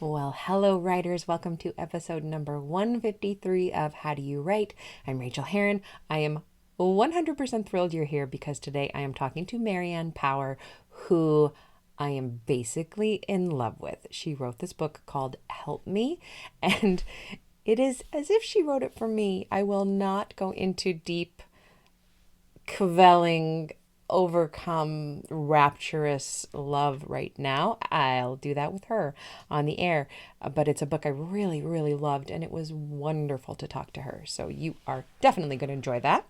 Well, hello, writers. Welcome to episode number 153 of How Do You Write? I'm Rachael Herron. I am 100% thrilled you're here because today I am talking to Marianne Power, who I am basically in love with. She wrote this book called Help Me, and it is as if she wrote it for me. I will not go into deep, quelling, overcome rapturous love right now. I'll do that with her on the air. But it's a book I really, really loved, and it was wonderful to talk to her. So you are definitely going to enjoy that.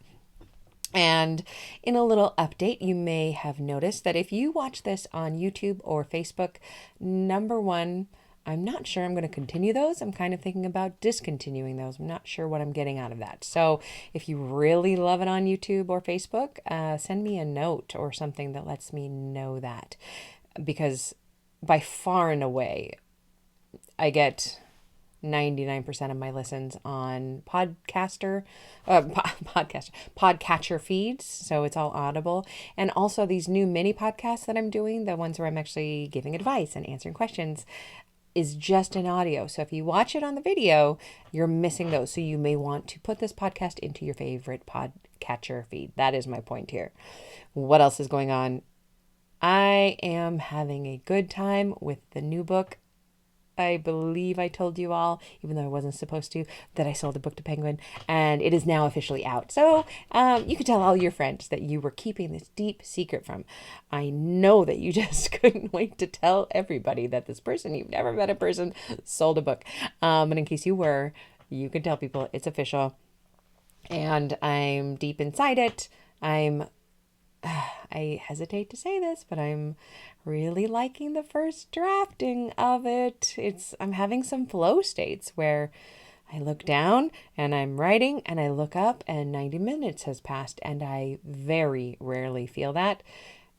And in a little update, you may have noticed that if you watch this on YouTube or Facebook, number one, I'm not sure I'm going to continue those. I'm kind of thinking about discontinuing those. I'm not sure what I'm getting out of that. So if you really love it on YouTube or Facebook, send me a note or something that lets me know that. Because by far and away, I get 99% of my listens on podcatcher feeds. So it's all audible. And also these new mini podcasts that I'm doing, the ones where I'm actually giving advice and answering questions, is just in audio. So if you watch it on the video, you're missing those. So you may want to put this podcast into your favorite podcatcher feed. That is my point here. What else is going on? I am having a good time with the new book. I believe I told you all, even though I wasn't supposed to, that I sold the book to Penguin, and it is now officially out. So you could tell all your friends that you were keeping this deep secret from. I know that you just couldn't wait to tell everybody that this person, you've never met a person, sold a book. But in case you were, you can tell people it's official. And I'm deep inside it. I hesitate to say this, but I'm really liking the first drafting of it. I'm having some flow states where I look down and I'm writing and I look up and 90 minutes has passed, and I very rarely feel that.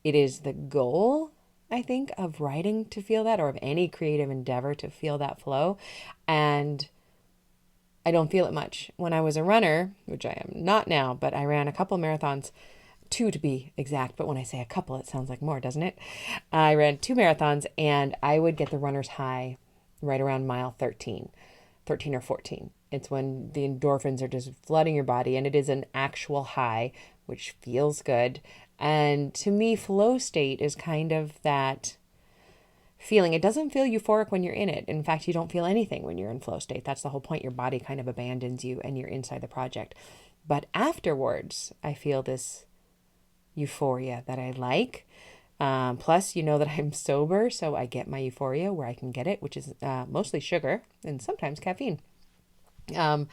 It is the goal, I think, of writing to feel that, or of any creative endeavor to feel that flow. And I don't feel it much. When I was a runner, which I am not now, but I ran a couple marathons, two to be exact, but when I say a couple, it sounds like more, doesn't it? I ran 2 marathons, and I would get the runner's high right around mile 13 or 14. It's when the endorphins are just flooding your body, and it is an actual high, which feels good. And to me, flow state is kind of that feeling. It doesn't feel euphoric when you're in it. In fact, you don't feel anything when you're in flow state. That's the whole point. Your body kind of abandons you and you're inside the project. But afterwards, I feel this euphoria that I like. Plus, you know that I'm sober, so I get my euphoria where I can get it, which is mostly sugar and sometimes caffeine. Um,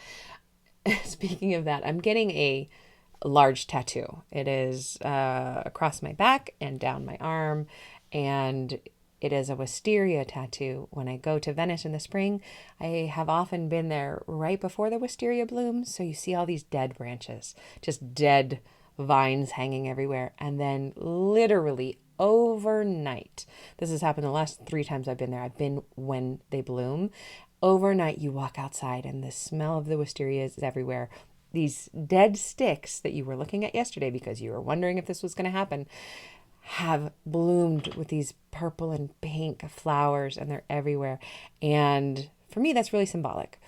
Speaking of that, I'm getting a large tattoo. It is across my back and down my arm, and it is a wisteria tattoo. When I go to Venice in the spring, I have often been there right before the wisteria blooms, so you see all these dead branches, just dead vines hanging everywhere. And then literally overnight, this has happened the last 3 times I've been there. I've been when they bloom. Overnight, you walk outside and the smell of the wisteria is everywhere. These dead sticks that you were looking at yesterday because you were wondering if this was going to happen have bloomed with these purple and pink flowers, and they're everywhere. And for me, that's really symbolic.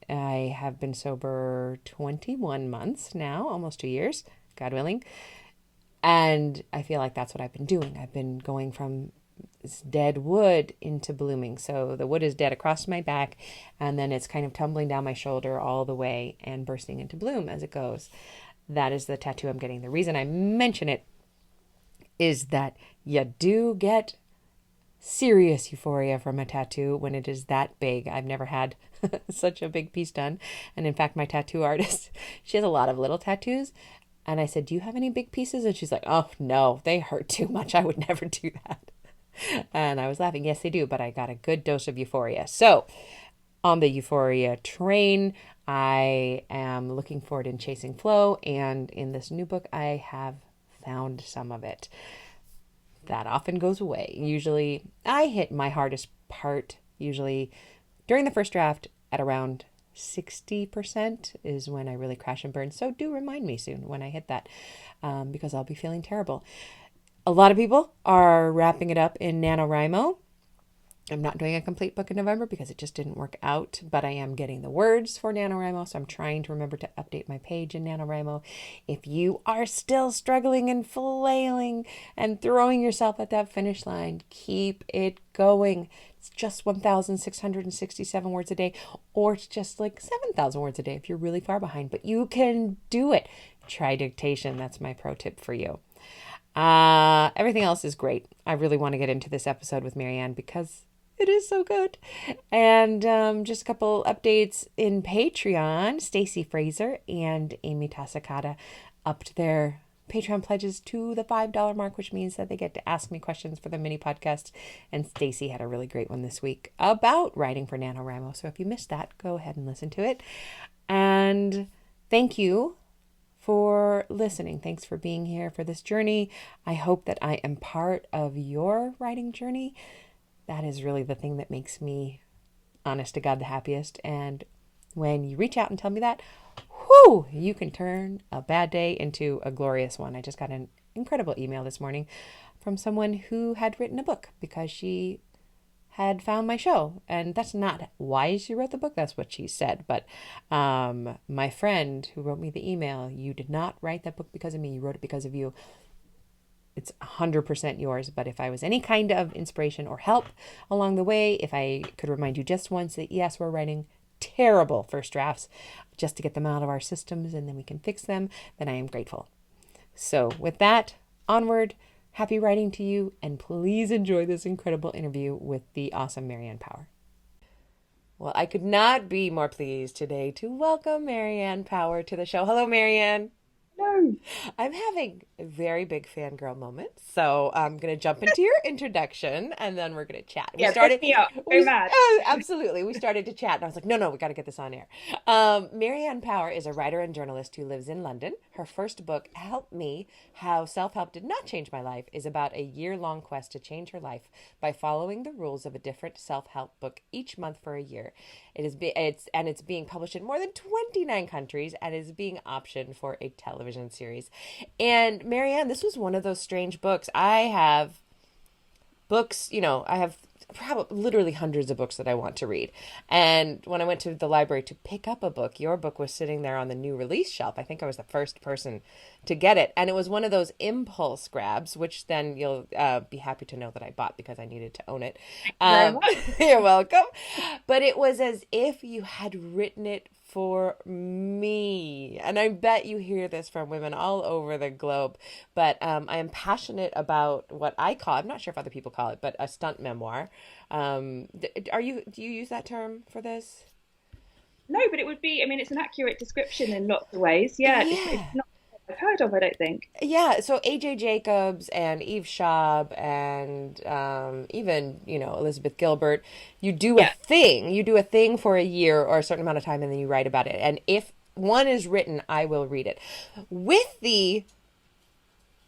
I have been sober 21 months now, almost 2 years, God willing. And I feel like that's what I've been doing. I've been going from this dead wood into blooming. So the wood is dead across my back, and then it's kind of tumbling down my shoulder all the way and bursting into bloom as it goes. That is the tattoo I'm getting. The reason I mention it is that you do get serious euphoria from a tattoo when it is that big. I've never had such a big piece done. And in fact, my tattoo artist, she has a lot of little tattoos. And I said, "Do you have any big pieces?" And she's like, "Oh, no, they hurt too much. I would never do that." And I was laughing. Yes, they do. But I got a good dose of euphoria. So on the euphoria train, I am looking forward in chasing flow. And in this new book, I have found some of it. That often goes away. Usually I hit my hardest part usually during the first draft at around 60% is when I really crash and burn. So do remind me soon when I hit that, because I'll be feeling terrible. A lot of people are wrapping it up in NaNoWriMo. I'm not doing a complete book in November because it just didn't work out, but I am getting the words for NaNoWriMo, so I'm trying to remember to update my page in NaNoWriMo. If you are still struggling and flailing and throwing yourself at that finish line, keep it going. It's just 1,667 words a day, or it's just like 7,000 words a day if you're really far behind, but you can do it. Try dictation. That's my pro tip for you. Everything else is great. I really want to get into this episode with Marianne because it is so good. And just a couple updates in Patreon. Stacy Fraser and Amy Tasakata upped their Patreon pledges to the $5 mark, which means that they get to ask me questions for the mini podcast. And Stacy had a really great one this week about writing for NaNoWriMo. So if you missed that, go ahead and listen to it. And thank you for listening. Thanks for being here for this journey. I hope that I am part of your writing journey. That is really the thing that makes me, honest to God, the happiest. And when you reach out and tell me that, whoo, you can turn a bad day into a glorious one. I just got an incredible email this morning from someone who had written a book because she had found my show. And that's not why she wrote the book. That's what she said. But my friend who wrote me the email, you did not write that book because of me. You wrote it because of you. It's 100% yours. But if I was any kind of inspiration or help along the way, if I could remind you just once that, yes, we're writing terrible first drafts just to get them out of our systems and then we can fix them, then I am grateful. So with that, onward. Happy writing to you, and please enjoy this incredible interview with the awesome Marianne Power. Well, I could not be more pleased today to welcome Marianne Power to the show. Hello, Marianne. Hello. I'm having a very big fangirl moment, so I'm going to jump into your introduction, and then we're going to chat. Pick me up. Go mad. Absolutely. We started to chat, and I was like, no, we got to get this on air. Marianne Power is a writer and journalist who lives in London. Her first book, Help Me, How Self-Help Did Not Change My Life, is about a year-long quest to change her life by following the rules of a different self-help book each month for a year. It's being published in more than 29 countries and is being optioned for a television series. And Marianne, this was one of those strange books. I have books, I have probably literally hundreds of books that I want to read. And when I went to the library to pick up a book, your book was sitting there on the new release shelf. I think I was the first person to get it. And it was one of those impulse grabs, which then you'll be happy to know that I bought because I needed to own it. You're welcome. But it was as if you had written it for me. And I bet you hear this from women all over the globe. But I am passionate about what I call, I'm not sure if other people call it, but a stunt memoir. Do you use that term for this? No, but it would be, it's an accurate description in lots of ways. Yeah. It's not I've heard of, I don't think. Yeah, so AJ Jacobs and Eve Schaub and even, Elizabeth Gilbert, you do a thing for a year or a certain amount of time and then you write about it. And if one is written, I will read it. With the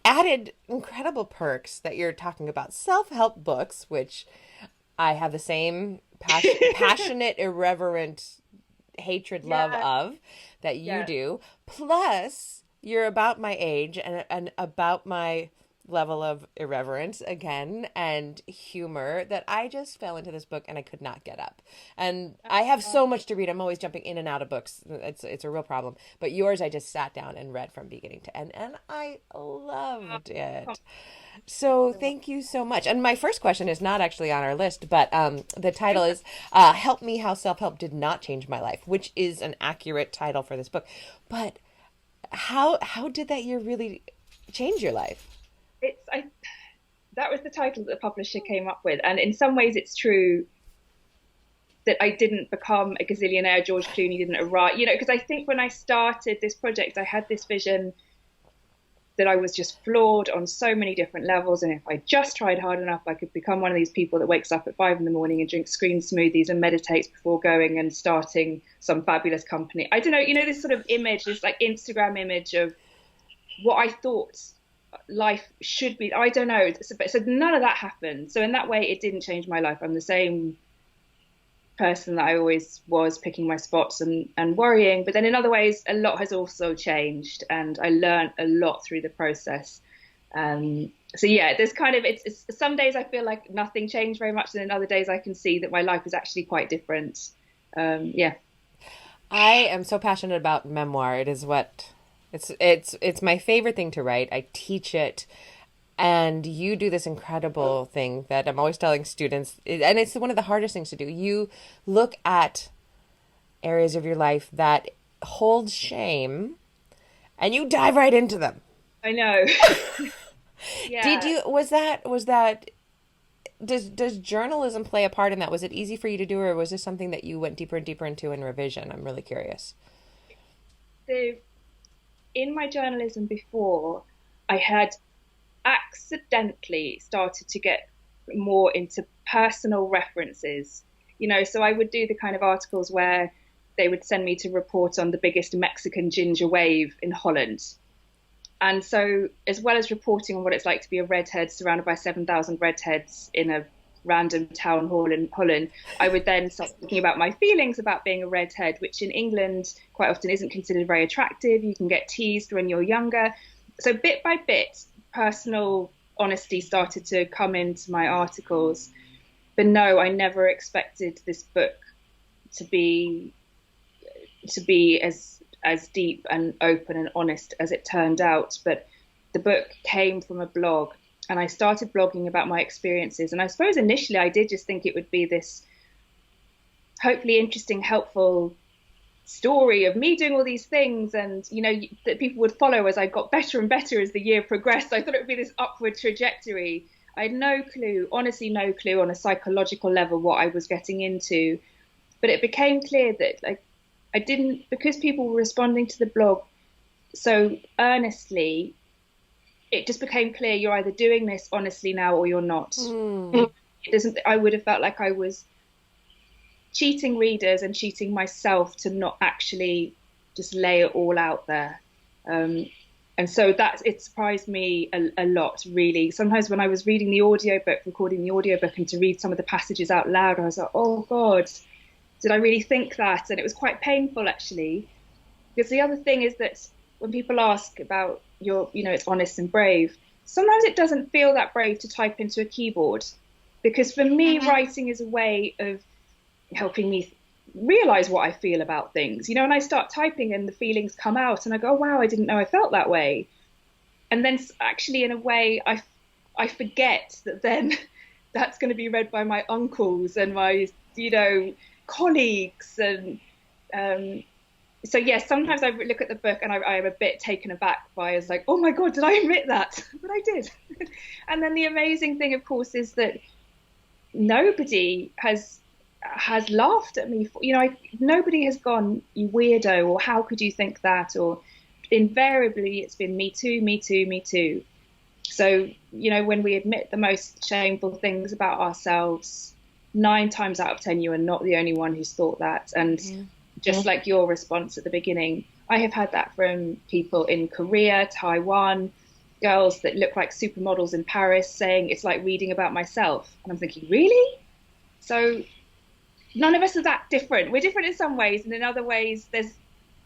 added incredible perks that you're talking about, self-help books, which I have the same passionate, irreverent hatred, love of that you do, plus you're about my age and about my level of irreverence again and humor that I just fell into this book and I could not get up. And I have so much to read. I'm always jumping in and out of books. It's a real problem. But yours, I just sat down and read from beginning to end and I loved it. So thank you so much. And my first question is not actually on our list, but the title is Help Me, How Self-Help Did Not Change My Life, which is an accurate title for this book. But how did that year really change your life? That was the title that the publisher came up with. And in some ways it's true that I didn't become a gazillionaire. George Clooney didn't arrive, because I think when I started this project, I had this vision that I was just flawed on so many different levels. And if I just tried hard enough, I could become one of these people that wakes up at 5 a.m. and drinks green smoothies and meditates before going and starting some fabulous company. I don't know, this sort of image, this like Instagram image of what I thought life should be. I don't know. So none of that happened. So in that way, it didn't change my life. I'm the same person that I always was, picking my spots and worrying. But then in other ways, a lot has also changed and I learned a lot through the process. And So yeah, there's kind of it's some days I feel like nothing changed very much, and then other days I can see that my life is actually quite different. Yeah. I am so passionate about memoir. It is what it's my favorite thing to write. I teach it, and you do this incredible thing that I'm always telling students, and it's one of the hardest things to do. You look at areas of your life that hold shame and you dive right into them. I know. Did Yeah. you was that does journalism play a part in that? Was it easy for you to do, or was this something that you went deeper and deeper into in revision? I'm really curious. So in my journalism before, I had accidentally started to get more into personal references. So I would do the kind of articles where they would send me to report on the biggest Mexican ginger wave in Holland. And so, as well as reporting on what it's like to be a redhead surrounded by 7,000 redheads in a random town hall in Holland, I would then start thinking about my feelings about being a redhead, which in England quite often isn't considered very attractive. You can get teased when you're younger. So, bit by bit, personal honesty started to come into my articles. But no, I never expected this book to be as deep and open and honest as it turned out. But the book came from a blog, and I started blogging about my experiences. And I suppose initially I did just think it would be this hopefully interesting, helpful story of me doing all these things, and that people would follow as I got better and better as the year progressed. I thought it would be this upward trajectory. I had no clue, honestly, no clue on a psychological level what I was getting into. But it became clear that I didn't, because people were responding to the blog so earnestly, it just became clear you're either doing this honestly now or you're not. Mm. It doesn't, I would have felt like I was cheating readers and cheating myself to not actually just lay it all out there. And so it surprised me a lot, really. Sometimes when I was reading the audiobook, recording the audiobook, and to read some of the passages out loud, I was like, oh God, did I really think that? And it was quite painful, actually, because the other thing is that when people ask about it's honest and brave, sometimes it doesn't feel that brave to type into a keyboard, because for me, writing is a way of helping me realize what I feel about things, and I start typing and the feelings come out and I go, oh, wow, I didn't know I felt that way. And then actually, in a way, I forget that then that's going to be read by my uncles and my, colleagues. And so yes, sometimes I look at the book and I am a bit taken aback by, it's like, oh my God, did I admit that? But I did. And then the amazing thing, of course, is that nobody has laughed at me for, nobody has gone, you weirdo, or how could you think that? Or invariably it's been me too, me too, me too. So, when we admit the most shameful things about ourselves, 9 times out of 10, you are not the only one who's thought that. And just like your response at the beginning, I have had that from people in Korea, Taiwan, girls that look like supermodels in Paris saying it's like reading about myself. And I'm thinking, really? So none of us are that different. We're different in some ways, and in other ways, there's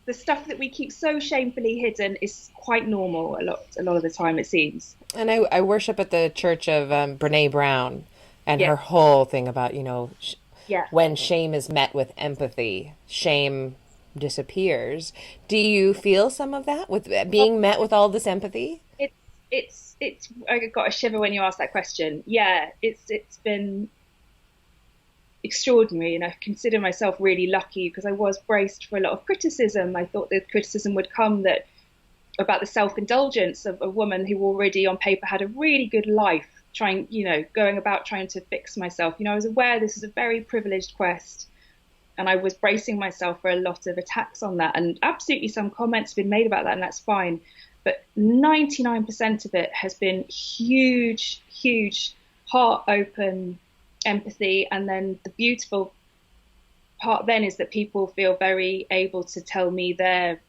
the stuff that we keep so shamefully hidden is quite normal a lot of the time, it seems. And I worship at the church of Brene Brown, and Yeah, her whole thing about, yeah. when shame is met with empathy, shame disappears. Do you feel some of that with being met with all this empathy? It's. I got a shiver when you asked that question. Yeah, it's been extraordinary, and I consider myself really lucky because I was braced for a lot of criticism. I thought the criticism would come that about the self-indulgence of a woman who already on paper had a really good life, going about trying to fix myself. I was aware this is a very privileged quest, and I was bracing myself for a lot of attacks on that, and absolutely some comments have been made about that, and that's fine. But 99% of it has been huge, huge, heart open empathy. And then the beautiful part then is that people feel very able to tell me their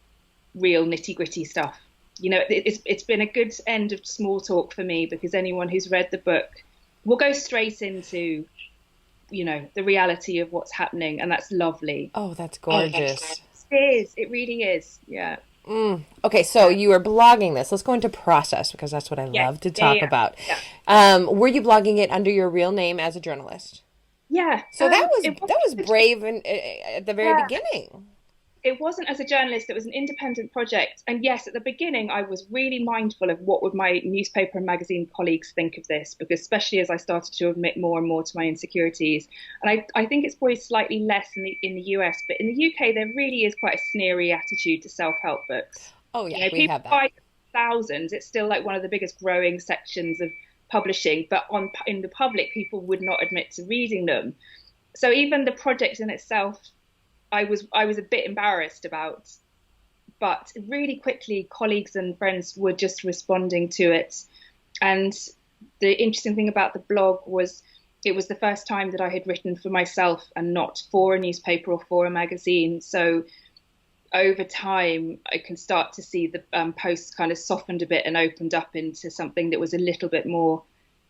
real nitty gritty stuff. It's been a good end of small talk for me, because anyone who's read the book will go straight into, the reality of what's happening. And that's lovely. Oh, that's gorgeous. It is. It really is. Yeah. Okay, so you were blogging this. Let's go into process because that's what I Yeah, love to yeah, talk yeah, about. yeah. Were you blogging it under your real name as a journalist? Yeah, So it that was wasn't. brave and at the very Yeah, beginning. it wasn't as a journalist. It was an independent project. And yes, at the beginning, I was really mindful of what would my newspaper and magazine colleagues think of this, because especially as I started to admit more and more to my insecurities. And I think it's probably slightly less in the US, but in the UK, there really is quite a sneery attitude to self-help books. Oh You yeah, know, we people have that. buy thousands. It's still like one of the biggest growing sections of publishing, but in the public, people would not admit to reading them. So even the project in itself, I was a bit embarrassed about, but really quickly colleagues and friends were just responding to it. And the interesting thing about the blog was it was the first time that I had written for myself and not for a newspaper or for a magazine. So over time, I can start to see the posts kind of softened a bit and opened up into something that was a little bit more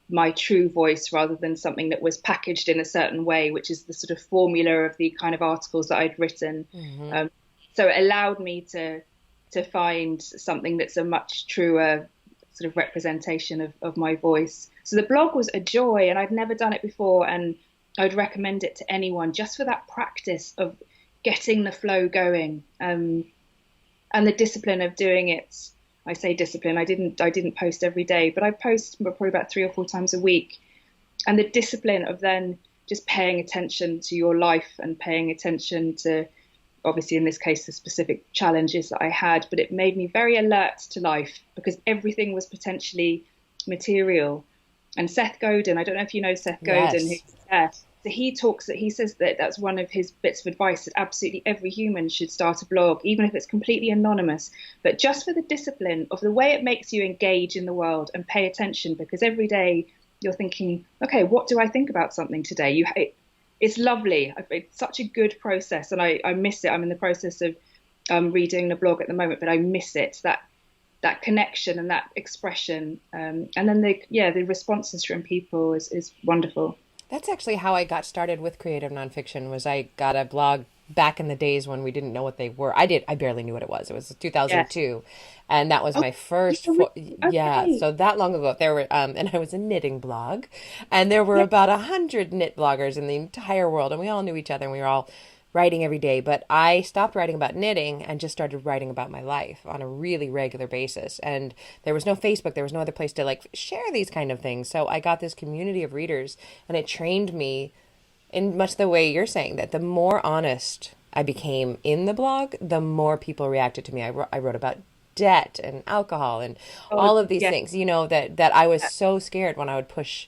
my true voice rather than something that was packaged in a certain way, which is the sort of formula of the kind of articles that I'd written. So it allowed me to find something that's a much truer sort of representation of my voice. So the blog was a joy, and I'd never done it before, and I'd recommend it to anyone just for that practice of getting the flow going, and the discipline of doing it. I say discipline. I didn't post every day, but I post probably about 3 or 4 times a week. And the discipline of then just paying attention to your life and paying attention to, obviously in this case, the specific challenges that I had, but it made me very alert to life because everything was potentially material. And Seth Godin, I don't know if you know Seth Godin, Yes. who's there. So he says that that's one of his bits of advice, that absolutely every human should start a blog, even if it's completely anonymous, but just for the discipline of the way it makes you engage in the world and pay attention, because every day you're thinking, okay, what do I think about something today? It's lovely. It's such a good process, and I miss it. I'm in the process of redoing the blog at the moment, but I miss it, that connection and that expression. And then the responses from people is wonderful. That's actually how I got started with creative nonfiction. Was I got a blog back in the days when we didn't know what they were. I barely knew what it was. It was Yes. 2002, and that was Oh, my first. Yeah, okay. so that long ago, there were and I was a knitting blog, and there were Yeah. about 100 knit bloggers in the entire world, and we all knew each other, and we were all writing every day. But I stopped writing about knitting and just started writing about my life on a really regular basis. And there was no Facebook, there was no other place to like share these kind of things. So I got this community of readers, and it trained me in much the way you're saying that the more honest I became in the blog, the more people reacted to me. I wrote about debt and alcohol and Oh, all of these yeah. things, that I was so scared when I would push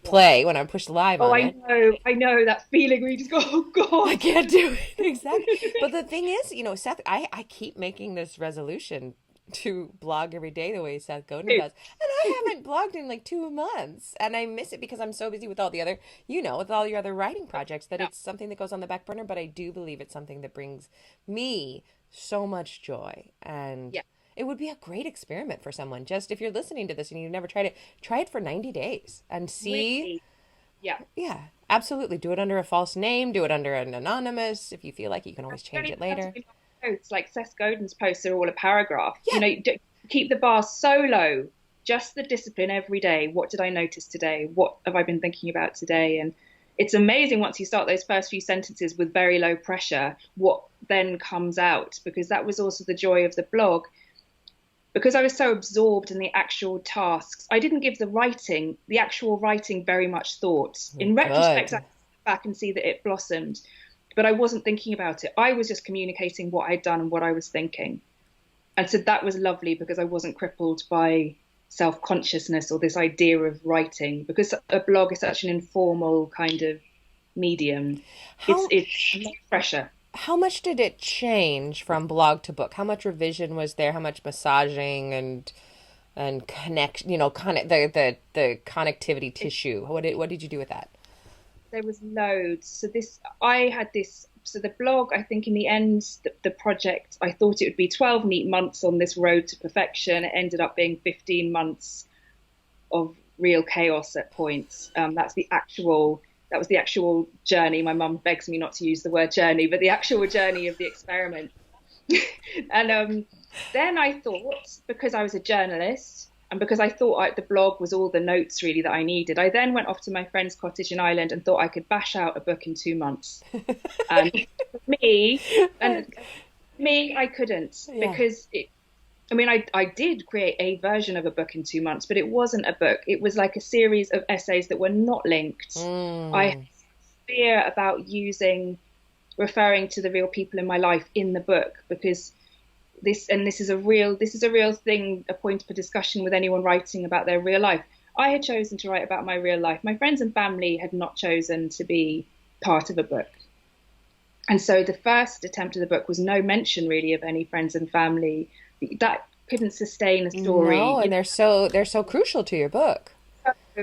play, when I would push live Oh, on I it. know. I know that feeling where you just go, oh I God. can't do it. Exactly. But the thing is, Seth, I keep making this resolution to blog every day the way Seth Godin does. And I haven't blogged in like 2 months. And I miss it because I'm so busy with all the other, with all your other writing projects that Yeah. it's something that goes on the back burner. But I do believe it's something that brings me so much joy. And Yeah. it would be a great experiment for someone. Just if you're listening to this and you've never tried it, try it for 90 days and see. Really. Yeah. Yeah, absolutely. Do it under a false name, do it under an anonymous. If you feel like you can always You don't change it even have to later. be long posts. Like Seth Godin's posts are all a paragraph. Yeah. Keep the bar so low. Just the discipline every day. What did I notice today? What have I been thinking about today? And it's amazing once you start those first few sentences with very low pressure, what then comes out. Because that was also the joy of the blog. Because I was so absorbed in the actual tasks, I didn't give the actual writing, very much thought. In retrospect, I Good. look back and see that it blossomed, but I wasn't thinking about it. I was just communicating what I'd done and what I was thinking. And so that was lovely because I wasn't crippled by self-consciousness or this idea of writing, because a blog is such an informal kind of medium. How It's a lot fresher. how much did it change from blog to book? How much revision was there? How much massaging and connect, the connectivity tissue? What did you do with that? There was loads. I had this. So the blog, I think in the end, the project, I thought it would be 12 neat months on this road to perfection. It ended up being 15 months of real chaos at points. That was the actual journey. My mum begs me not to use the word journey, but the actual journey of the experiment. And then I thought, because I was a journalist and because I thought the blog was all the notes really that I needed, I then went off to my friend's cottage in Ireland and thought I could bash out a book in 2 months. And me, and me, I couldn't, Yeah. because I mean, I did create a version of a book in 2 months, but it wasn't a book. It was like a series of essays that were not linked. I had Mm. fear about referring to the real people in my life in the book, because this is a real thing, a point for discussion with anyone writing about their real life. I had chosen to write about my real life. My friends and family had not chosen to be part of a book. And so the first attempt of the book was no mention really of any friends and family. That couldn't sustain a No, story. and they're so crucial to your book.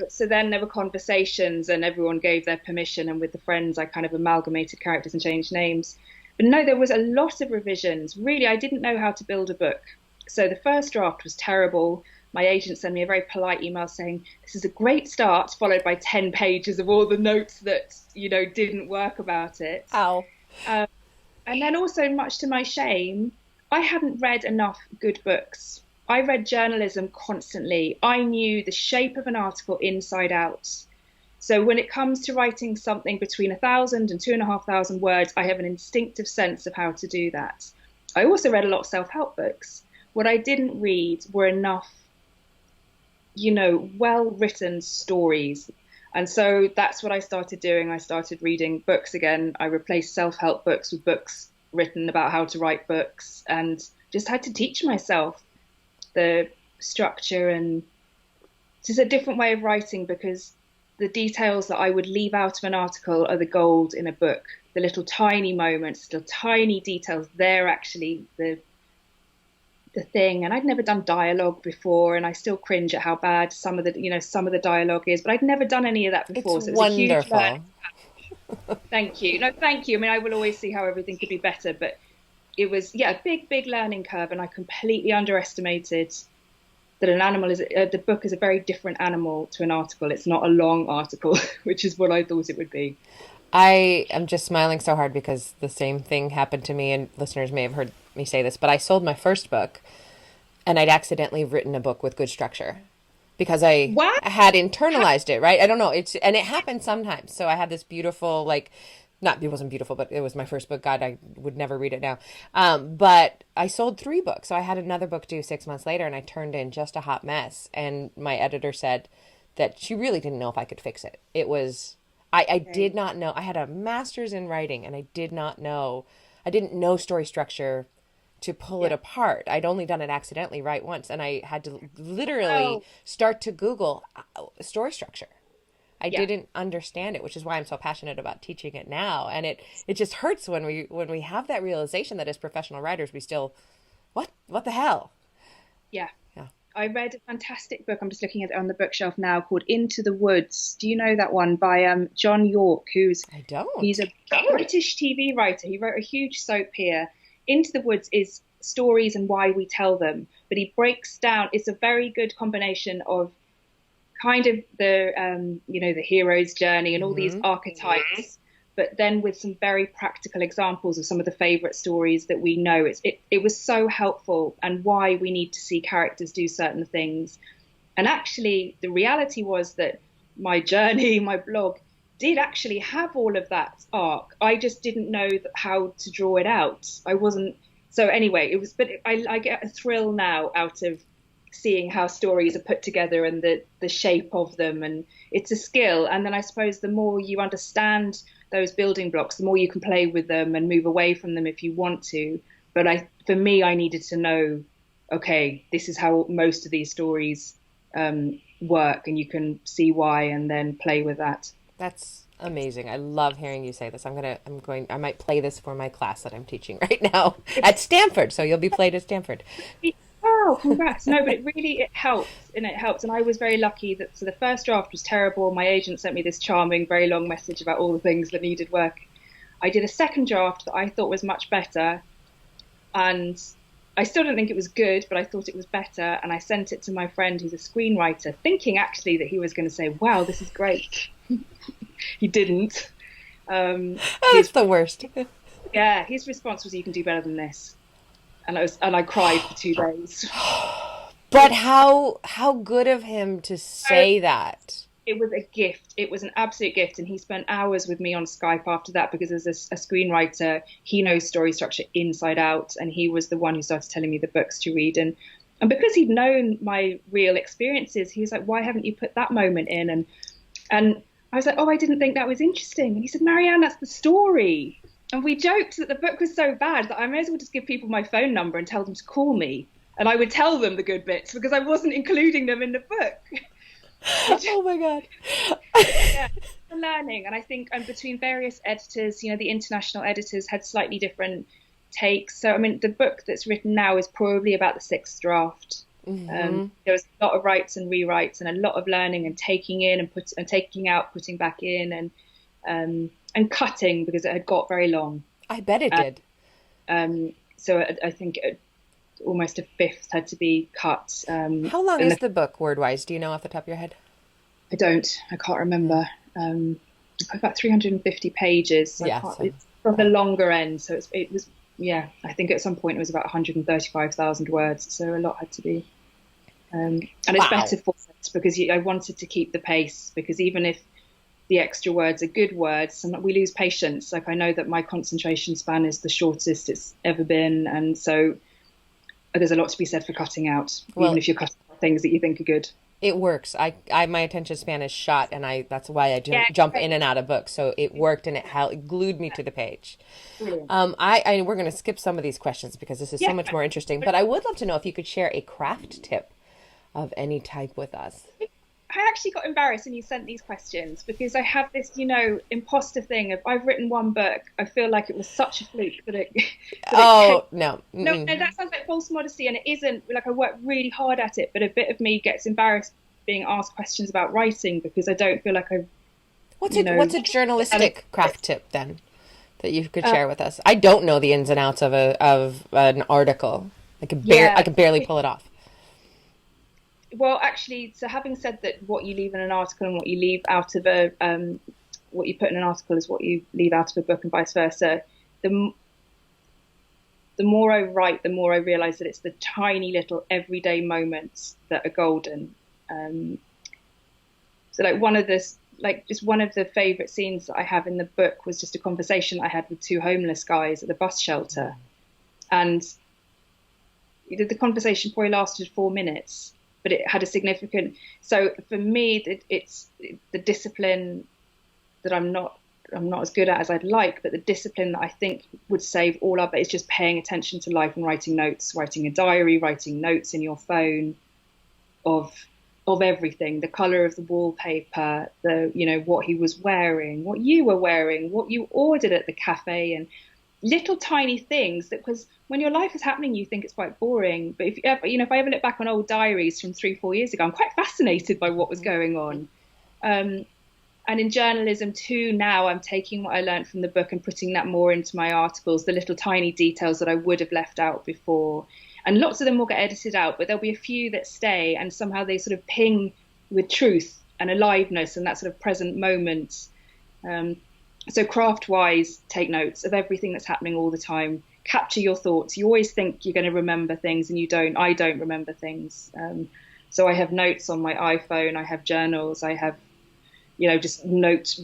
So then there were conversations and everyone gave their permission. And with the friends, I kind of amalgamated characters and changed names. But no, there was a lot of revisions. Really, I didn't know how to build a book. So the first draft was terrible. My agent sent me a very polite email saying, this is a great start, followed by 10 pages of all the notes that, didn't work about it. Ow. Um, and then also, much to my shame, I hadn't read enough good books. I read journalism constantly. I knew the shape of an article inside out. So when it comes to writing something between 1,000 and 2,500 words, I have an instinctive sense of how to do that. I also read a lot of self-help books. What I didn't read were enough, well-written stories. And so that's what I started doing. I started reading books again. I replaced self-help books with books written about how to write books, and just had to teach myself the structure. And it's a different way of writing, because the details that I would leave out of an article are the gold in a book. The little tiny moments, the tiny details, they're actually the thing. And I'd never done dialogue before, and I still cringe at how bad some of the dialogue is, but I'd never done any of that It's before. So it was a huge wonderful. learning. Thank you. No, thank you. I mean, I will always see how everything could be better, but it was, yeah, a big learning curve. And I completely underestimated that the book is a very different animal to an article. It's not a long article, which is what I thought it would be. I am just smiling so hard because the same thing happened to me, and listeners may have heard me say this, but I sold my first book and I'd accidentally written a book with good structure because I What? had internalized it, right? I don't know. And it happens sometimes. So I had this beautiful, like, not, it wasn't beautiful, but it was my first book. God, I would never read it now. But I sold 3 books. So I had another book due 6 months later, and I turned in just a hot mess. And my editor said that she really didn't know if I could fix it. It was, I did Okay. not know. I had a master's in writing, and I didn't know story structure to pull it Yeah. apart. I'd only done it accidentally right once, and I had to literally Oh, start to Google story structure. I yeah. didn't understand it, which is why I'm so passionate about teaching it now. And it just hurts when we have that realization that as professional writers we still what the hell? Yeah. Yeah. I read a fantastic book. I'm just looking at it on the bookshelf now, called Into the Woods. Do you know that one, by John York, I he's don't. a British TV writer. He wrote a huge soap here. Into the Woods is stories and why we tell them, but he breaks down. It's a very good combination of kind of the hero's journey and all these Mm-hmm. archetypes, but then with some very practical examples of some of the favorite stories that we know. It was so helpful, and why we need to see characters do certain things. And actually, the reality was that my journey, my blog, did actually have all of that arc. I just didn't know how to draw it out. I wasn't. So anyway, it was. But I get a thrill now out of seeing how stories are put together and the shape of them, and it's a skill. And then I suppose the more you understand those building blocks, the more you can play with them and move away from them if you want to. But for me, I needed to know, okay, this is how most of these stories work, and you can see why, and then play with that. That's amazing. I love hearing you say this. I might play this for my class that I'm teaching right now at Stanford. So you'll be played at Stanford. Oh, congrats. No, but it helps, and it helps. And I was very lucky that, so the first draft was terrible. My agent sent me this charming, very long message about all the things that needed work. I did a second draft that I thought was much better, and I still don't think it was good, but I thought it was better. And I sent it to my friend who's a screenwriter, thinking actually that he was going to say, wow, this is great. He didn't. Oh, that's His the worst. Yeah, his response was, you can do better than this. and I cried for 2 days. But how good of him to say that. It was a gift. It was an absolute gift. And he spent hours with me on Skype after that because as a screenwriter, he knows story structure inside out. And he was the one who started telling me the books to read. And because he'd known my real experiences, he was like, why haven't you put that moment in? And I was like, oh, I didn't think that was interesting. And he said, Marianne, that's the story. And we joked that the book was so bad that I may as well just give people my phone number and tell them to call me. And I would tell them the good bits because I wasn't including them in the book. Oh my God. Yeah, the learning. And I think between various editors, the international editors had slightly different takes. So, I mean, the book that's written now is probably about the sixth draft. There was a lot of writes and rewrites and a lot of learning and taking in and taking out, putting back in and cutting because it had got very long. I bet it did. So I think almost a fifth had to be cut. How long is the book word-wise? Do you know off the top of your head? I can't remember. About 350 pages. So it's from the longer end. So it was, I think at some point it was about 135,000 words. So a lot had to be. And it's better for it because I wanted to keep the pace because even if the extra words are good words, and we lose patience. Like I know that my concentration span is the shortest it's ever been. And so there's a lot to be said for cutting out, even if you're cutting out things that you think are good. It works. My attention span is shot, and that's why I jump in and out of books. So it worked, and it glued me to the page. Brilliant. We're going to skip some of these questions because this is so much more interesting. But I would love to know if you could share a craft tip of any type with us. I actually got embarrassed when you sent these questions because I have this, imposter thing of I've written one book. I feel like it was such a fluke that it. No, that sounds like false modesty, and it isn't. Like I worked really hard at it, but a bit of me gets embarrassed being asked questions about writing because I don't feel like I've. What's a journalistic craft tip then that you could share with us? I don't know the ins and outs of an article. I can barely pull it off. Well, actually, so having said that, what you leave in an article and what you leave out of what you put in an article is what you leave out of a book and vice versa. The more I write, the more I realize that it's the tiny little everyday moments that are golden. So like one of the favorite scenes that I have in the book was just a conversation I had with two homeless guys at the bus shelter. And the conversation probably lasted 4 minutes. But it had a significant. So for me, it's the discipline that I'm not as good at as I'd like, but the discipline that I think would save all of it is just paying attention to life and writing notes, writing a diary, writing notes in your phone of everything, the color of the wallpaper, what he was wearing, what you were wearing, what you ordered at the cafe, and little tiny things that, because when your life is happening, you think it's quite boring. But if I ever look back on old diaries from 3-4 years ago, I'm quite fascinated by what was going on. And in journalism too, now I'm taking what I learned from the book and putting that more into my articles, the little tiny details that I would have left out before. And lots of them will get edited out, but there'll be a few that stay and somehow they sort of ping with truth and aliveness and that sort of present moment. So craft-wise, take notes of everything that's happening all the time. Capture your thoughts. You always think you're going to remember things and you don't. I don't remember things. So I have notes on my iPhone. I have journals. I have, just note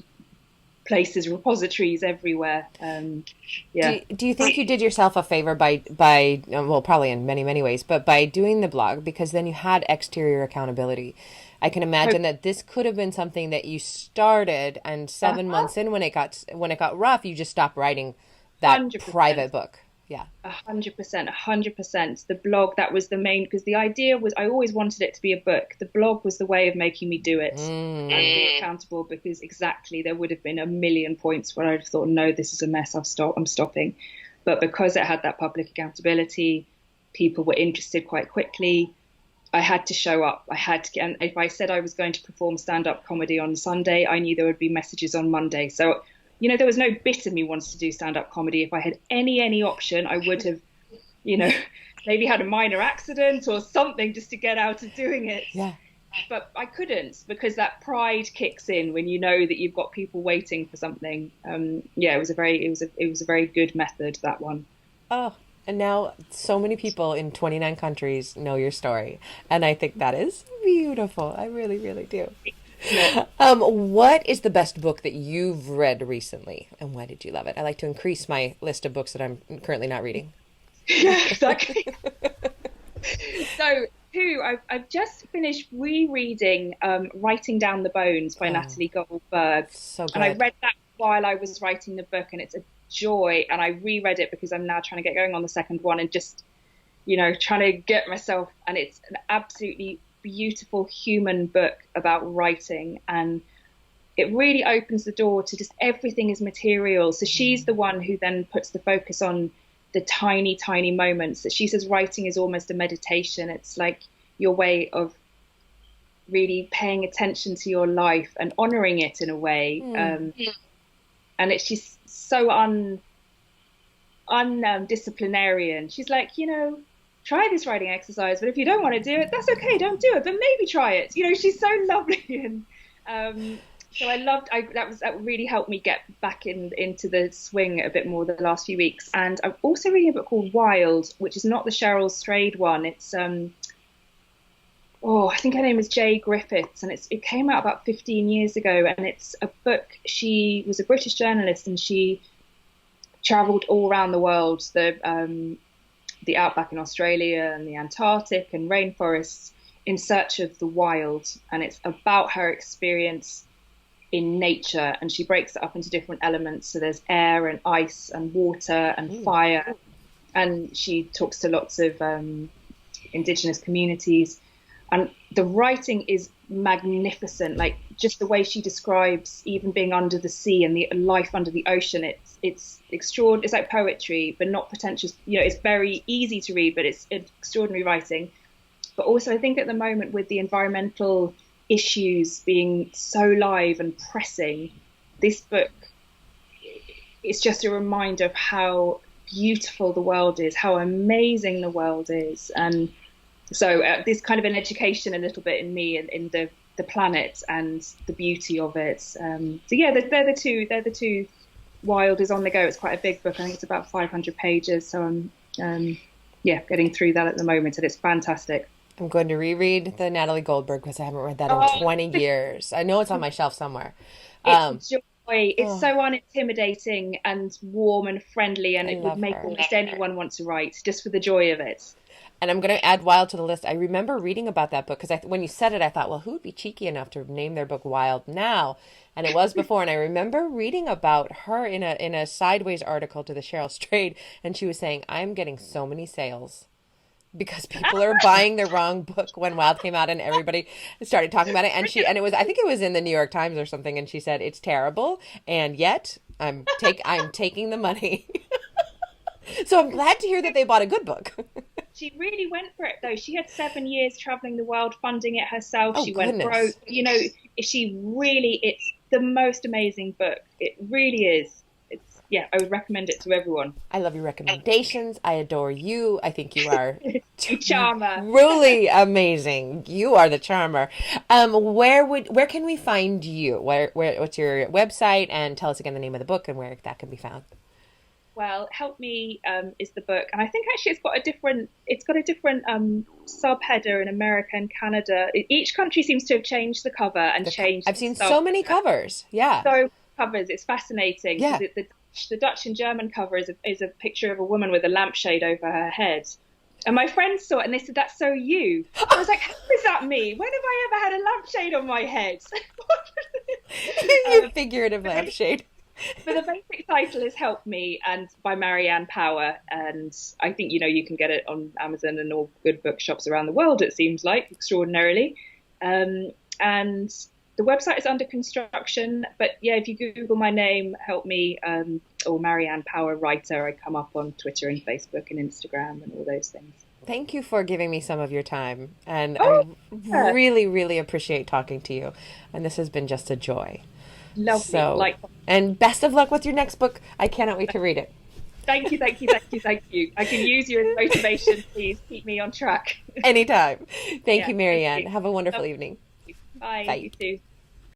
places, repositories everywhere. Do you think you did yourself a favor by well, probably in many, many ways, but by doing the blog, because then you had exterior accountability? I can imagine that this could have been something that you started, and 7 months in, when it got rough, you just stopped writing that 100%. Private book. Yeah, 100%. The blog, that was the main, because the idea was I always wanted it to be a book. The blog was the way of making me do it and be accountable, because exactly there would have been a million points where I'd have thought, no, this is a mess. I'm stopping. But because it had that public accountability, people were interested quite quickly. I had to show up. And if I said I was going to perform stand-up comedy on Sunday, I knew there would be messages on Monday. So, there was no bit of me wants to do stand-up comedy. If I had any option, I would have, maybe had a minor accident or something just to get out of doing it. Yeah. But I couldn't, because that pride kicks in when you know that you've got people waiting for something. It was a very good method, that one. Oh, And now so many people in 29 countries know your story. And I think that is beautiful. I really, really do. Yeah. What is the best book that you've read recently, and why did you love it? I like to increase my list of books that I'm currently not reading. Yeah, exactly. So, two, I've just finished rereading Writing Down the Bones by Oh, Natalie Goldberg. so And I good. read that while I was writing the book, and it's a joy. And I reread it because I'm now trying to get going on the second one and just, trying to get myself. And it's an absolutely beautiful human book about writing. And it really opens the door to just everything is material. So she's the one who then puts the focus on the tiny, tiny moments that she says writing is almost a meditation. It's like your way of really paying attention to your life and honoring it in a way. And it's just so undisciplinarian. She's like, try this writing exercise, but if you don't want to do it, that's okay. Don't do it, but maybe try it. She's so lovely. And so that really helped me get back into the swing a bit more the last few weeks. And I'm also reading a book called Wild, which is not the Cheryl Strayed one. It's I think her name is Jay Griffiths, and it came out about 15 years ago. And it's a book. She was a British journalist, and she travelled all around the world, the outback in Australia and the Antarctic and rainforests in search of the wild. And it's about her experience in nature, and she breaks it up into different elements. So there's air and ice and water and fire, and she talks to lots of indigenous communities. And the writing is magnificent, like just the way she describes even being under the sea and the life under the ocean. It's extraordinary. It's like poetry, but not pretentious. It's very easy to read, but it's extraordinary writing. But also, I think at the moment, with the environmental issues being so live and pressing, this book is just a reminder of how beautiful the world is, how amazing the world is. And so this kind of an education a little bit in me in the planet and the beauty of it. So yeah, they're the two. Wild is on the go. It's quite a big book. I think it's about 500 pages. So I'm getting through that at the moment, and it's fantastic. I'm going to reread the Natalie Goldberg because I haven't read that in 20 years. I know it's on my shelf somewhere. It's joy. It's so unintimidating and warm and friendly, and it would make almost anyone want to write just for the joy of it. And I'm going to add Wild to the list. I remember reading about that book because when you said it, I thought, well, who would be cheeky enough to name their book Wild now? And it was before. And I remember reading about her in a sideways article to the Cheryl Strayed, and she was saying, I'm getting so many sales because people are buying the wrong book when Wild came out, and everybody started talking about it. And it was, I think it was in the New York Times or something, and she said it's terrible, and yet I'm taking the money. So I'm glad to hear that they bought a good book. She really went for it, though. She had 7 years traveling the world, funding it herself. Oh, she goodness. went broke. It's the most amazing book. It really is. I would recommend it to everyone. I love your recommendations. I adore you. I think you are charmer. Really amazing. You are the charmer. Where can we find you? What's your website? And tell us again the name of the book and where that can be found. Well, Help Me is the book, and I think actually it's got a different subheader in America and Canada. Each country seems to have changed the cover and changed. I've seen so many covers. Yeah. So covers. It's fascinating. Yeah. The Dutch and German cover is a picture of a woman with a lampshade over her head. And my friends saw it and they said, "That's so you." I was like, "How is that me? When have I ever had a lampshade on my head?" Your figurative lampshade. But the basic title is Help Me, and by Marianne Power, and I think you can get it on Amazon and all good bookshops around the world, it seems like, extraordinarily. And the website is under construction, but yeah, if you Google my name, Help Me, or Marianne Power writer, I come up on Twitter and Facebook and Instagram and all those things. Thank you for giving me some of your time, and I really, really appreciate talking to you, and this has been just a joy. Lovely. And best of luck with your next book. I cannot wait to read it. Thank you. I can use you as motivation. Please keep me on track. Anytime. Thank you, Marianne. Have a wonderful evening. Bye. Bye. You too.